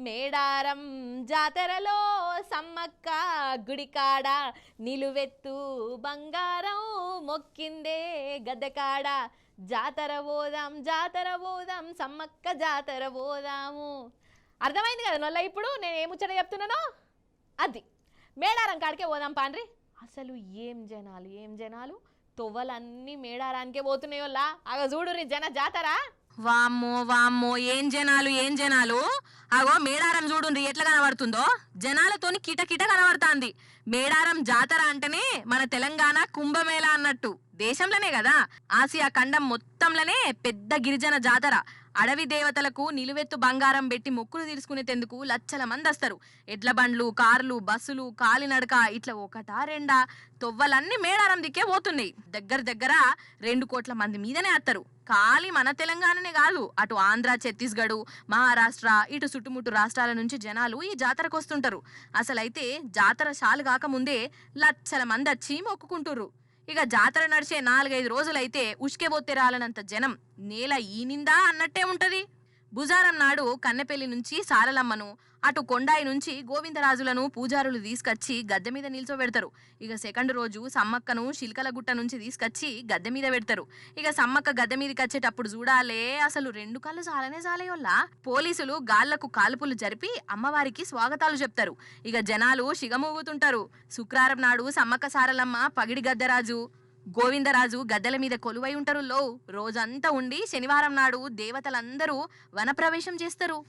మేడారం జాతరలో సమ్మక్క గుడికాడ నిలువెత్తు బంగారం మొక్కిందే గద్దెకాడ జాతర పోదాం సమ్మక్క జాతర పోదాము. అర్థమైంది కదా నొల్ల? ఇప్పుడు నేను ఏ ముచ్చట చెప్తున్నానో అది. మేడారం కాడికే పోదాం పాండ్రి. అసలు ఏం జనాలు తొవ్వలన్నీ మేడారానికే పోతున్నాయోల్లా. అగ చూడుర్రి జాతర. వామ్మో వామ్మో, ఏం జనాలు. అగో మేడారం చూడుండ్రి ఎట్లా కనబడుతుందో. జనాలతోని కిటకిట కనబడుతుంది. మేడారం జాతర అంటేనే మన తెలంగాణ కుంభమేళా అన్నట్టు. దేశంలోనే కదా, ఆసియా ఖండం మొత్తంలోనే పెద్ద గిరిజన జాతర. అడవి దేవతలకు నిలువెత్తు బంగారం పెట్టి మొక్కులు తీర్చుకునేందుకు లక్షల మంది వస్తారు. ఎడ్ల బండ్లు, కార్లు, బస్సులు, కాలినడక ఇట్లా ఒకటా రెండా తొవ్వలన్నీ మేడారం దిక్కే పోతున్నాయి. దగ్గర 2 కోట్ల మంది మీదనే వస్తారు. ఖాళీ మన తెలంగాణనే కాదు, అటు ఆంధ్ర, ఛత్తీస్గఢ్, మహారాష్ట్ర ఇటు చుట్టుముట్టు రాష్ట్రాల నుంచి జనాలు ఈ జాతరకు వస్తుంటారు. అసలైతే జాతర చాలు కాకముందే లక్షల మంది వచ్చి మొక్కుకుంటుర్రు. ఇక జాతర నడిచే 4-5 రోజులైతే ఉష్కెబొత్తే రాలనంత జనం నేల ఈనిందా అన్నట్టే ఉంటది. బుజారం నాడు కన్నెపల్లి నుంచి సారలమ్మను, అటు కొండాయి నుంచి గోవిందరాజులను పూజారులు తీసుకొచ్చి గద్దె మీద నిల్చోబెడతారు. ఇక సెకండ్ రోజు సమ్మక్కను శిల్కలగుట్ట నుంచి తీసుకొచ్చి గద్దె మీద పెడతారు. ఇక సమ్మక్క గద్దె మీదకి వచ్చేటప్పుడు చూడాలే, అసలు 2 కళ్ళు చాలేయోల్లా. పోలీసులు గాళ్లకు కాల్పులు జరిపి అమ్మవారికి స్వాగతాలు చెప్తారు. ఇక జనాలు శిగమూగుతుంటారు. శుక్రవారం నాడు సమ్మక్క సారలమ్మ, పగిడి గద్దెరాజు, గోవిందరాజు గద్దెల మీద కొలువై ఉంటారు. రోజంతా ఉండి శనివారం నాడు దేవతలందరూ వనప్రవేశం చేస్తారు.